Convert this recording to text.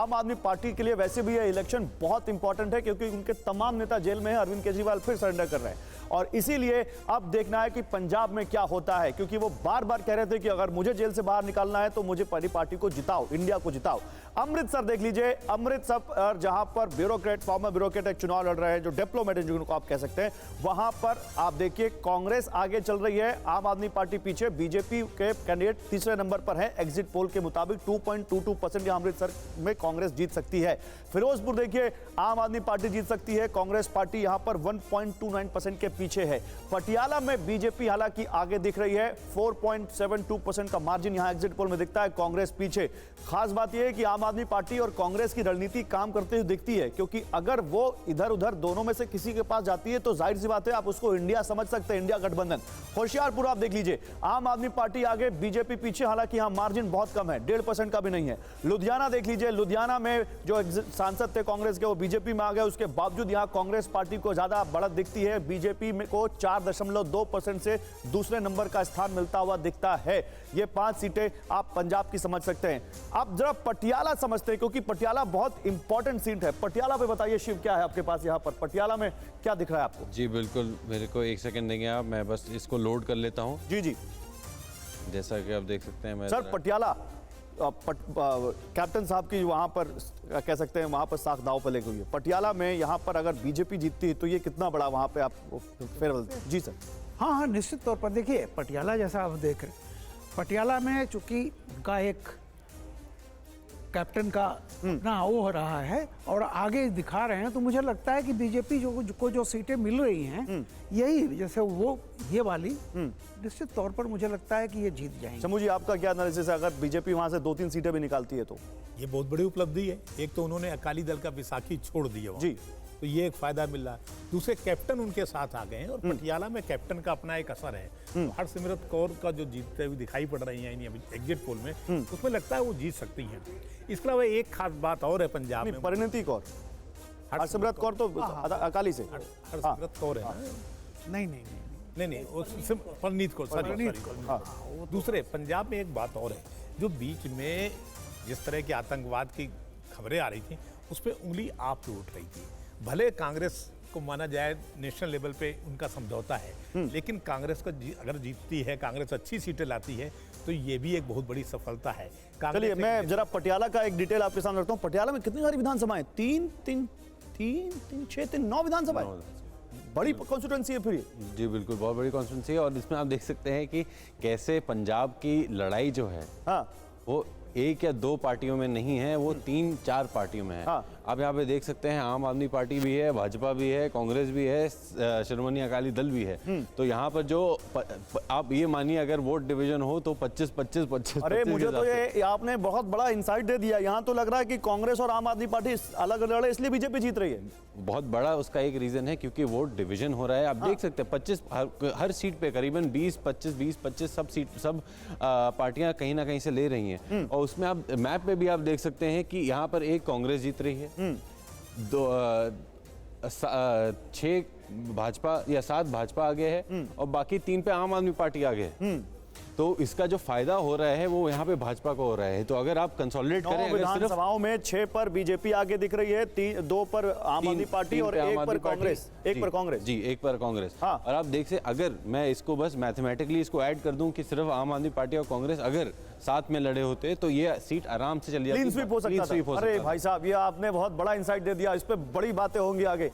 आम आदमी पार्टी के लिए वैसे भी यह इलेक्शन बहुत इंपॉर्टेंट है, क्योंकि उनके तमाम नेता जेल में हैं। अरविंद केजरीवाल फिर सरेंडर कर रहे हैं और इसीलिए अब देखना है कि पंजाब में क्या होता है, क्योंकि वो बार बार कह रहे थे कि अगर मुझे जेल से बाहर निकालना है तो मुझे पहली पार्टी को जिताओ, इंडिया को जिताओ। अमृतसर देख लीजिए, अमृतसर जहां पर ब्यूरोक्रेट, फॉर्मर ब्यूरोक्रेट एक चुनाव लड़ रहे हैं, जो डिप्लोमेट है जिनको आप कह सकते हैं, वहां पर आप देखिए कांग्रेस आगे चल रही है, आम आदमी पार्टी पीछे। बीजेपी के कैंडिडेट तीसरे नंबर पर है। एग्जिट पोल के मुताबिक 2.22% यहां अमृतसर में कांग्रेस जीत सकती है। फिरोजपुर देखिए, आम आदमी पार्टी जीत सकती है, कांग्रेस पार्टी यहां पर 1.29% के पीछे है। पटियाला में बीजेपी हालांकि आगे दिख रही है, 4.72% का मार्जिन यहां एग्जिट पोल में दिखता है, कांग्रेस पीछे। खास बात यह है कि आम आदमी पार्टी और कांग्रेस की रणनीति काम करते हुए दिखती है, क्योंकि अगर वो इधर उधर दोनों में से किसी के पास जाती है तो जाहिर सी बात है आप उसको इंडिया समझ सकते हैं, इंडिया गठबंधन। होशियारपुर आप देख लीजिए, आम आदमी पार्टी आगे, बीजेपी पीछे, हालांकि यहां मार्जिन बहुत कम है, 1.5% का भी नहीं है। लुधियाना देख लीजिए, लुधियाना में जो सांसद थे कांग्रेस के वो बीजेपी में आ गए, उसके बावजूद यहां कांग्रेस पार्टी को ज्यादा बढ़त दिखती है। बीजेपी को 4.2% से दूसरे नंबर का स्थान मिलता हुआ दिखता है। ये 5 सीटें आप पंजाब की समझ सकते हैं। आप जरा पटियाला समझते हैं, क्योंकि पटियाला बहुत इंपॉर्टेंट सीट है। पटियाला पे बताइए शिव, क्या है आपके पास यहाँ पर, पटियाला में क्या दिख रहा है आपको? जी बिल्कुल, मेरे को 1 सेकंड देंगे आप, मैं बस इसको लोड कर लेता हूँ। जी जी, जैसा कि आप देख सकते हैं। मैं सर पटियाला कैप्टन साहब की वहां पर कह सकते हैं, वहां पर साख दाव पर लगी हुई है। पटियाला में यहाँ पर अगर बीजेपी जीतती है तो ये कितना बड़ा वहां पे आप फेरबदल? जी सर। हाँ हाँ, निश्चित तौर पर देखिए, पटियाला जैसा आप देख रहे, पटियाला में चूंकि उनका एक कैप्टन का अपना वो हो रहा है और आगे दिखा रहे हैं, तो मुझे लगता है कि बीजेपी जो सीटें मिल रही हैं, यही जैसे वो ये वाली, निश्चित तौर पर मुझे लगता है कि ये जीत जाएंगे। समूह जी, आपका क्या एनालिसिस है? अगर बीजेपी वहां से 2-3 सीटें भी निकालती है तो ये बहुत बड़ी उपलब्धि है। एक तो उन्होंने अकाली दल का विसाखी छोड़ दिया जी, तो ये एक फायदा मिल रहा है। दूसरे कैप्टन उनके साथ आ गए हैं और पटियाला में कैप्टन का अपना एक असर है। तो हरसिमरत कौर का जो जीतते हुए दिखाई पड़ रही है एग्जिट पोल में, उसमें लगता है वो जीत सकती हैं। इसके अलावा एक खास बात और है पंजाब में, परिणति कौर, हरसिमरत कौर तो अकाली से, हरसिमरत कौर है ना? नहीं, परनीत कौर, सॉरी। दूसरे पंजाब में एक बात और है, जो बीच में जिस तरह की आतंकवाद की खबरें आ रही थी, उस पर उंगली आप पे उठ रही थी। भले कांग्रेस को माना जाए नेशनल लेवल पे उनका समझौता है, लेकिन कांग्रेस का अगर जीतती है, कांग्रेस अच्छी सीटें लाती है, तो ये भी एक बहुत बड़ी सफलता है। चलिए मैं जरा पटियाला का एक डिटेल आपके सामने रखता हूँ। पटियाला में कितनी सारी विधानसभाएं? 9 विधानसभाएं, बड़ी कॉन्स्टिट्यूएंसी है फिर ये। जी बिल्कुल, बहुत बड़ी कॉन्स्टिट्यूंसी है और इसमें आप देख सकते हैं कि कैसे पंजाब की लड़ाई जो है, हाँ, वो 1 या 2 पार्टियों में नहीं है, वो 3-4 पार्टियों में है। हाँ। आप यहाँ पे देख सकते हैं, आम आदमी पार्टी भी है, भाजपा भी है, कांग्रेस भी है, श्रोमणी अकाली दल भी है। तो यहाँ पर जो आप ये मानिए, अगर वोट डिवीजन हो तो 25-25-25। अरे मुझे तो ये आपने बहुत बड़ा इंसाइट दे दिया। यहाँ तो लग रहा है कि कांग्रेस और आम आदमी पार्टी अलग लड़े, इसलिए बीजेपी जीत रही है। बहुत बड़ा उसका एक रीजन है, क्योंकि वोट डिवीजन हो रहा है। आप देख सकते हैं 25 हर सीट पे करीबन 20-25 सब पार्टियां कहीं ना कहीं से ले रही हैं। और उसमें आप मैप पे भी आप देख सकते हैं कि यहाँ पर 1 कांग्रेस जीत रही है, 6 भाजपा या 7 भाजपा आगे है और बाकी 3 पे आम आदमी पार्टी आगे है। तो इसका जो फायदा हो रहा है वो यहाँ पे भाजपा को हो रहा है। तो अगर आप कंसोलिडेट करें, विधानसभाओं में 6 पर बीजेपी आगे दिख रही है, 2 पर आम आदमी पार्टी और 1 पर कांग्रेस, 1 पर कांग्रेस। जी, 1 पर कांग्रेस। हाँ। और आप देख से, अगर मैं इसको बस मैथमेटिकली इसको ऐड कर दूं कि सिर्फ आम आदमी पार्टी और कांग्रेस अगर साथ में लड़े होते तो ये सीट आराम से चली जाती, क्लीन स्वीप हो सकता था। अरे भाई साहब, ये आपने बहुत बड़ा इंसाइट दे दिया, इस पे बड़ी बातें होंगी आगे।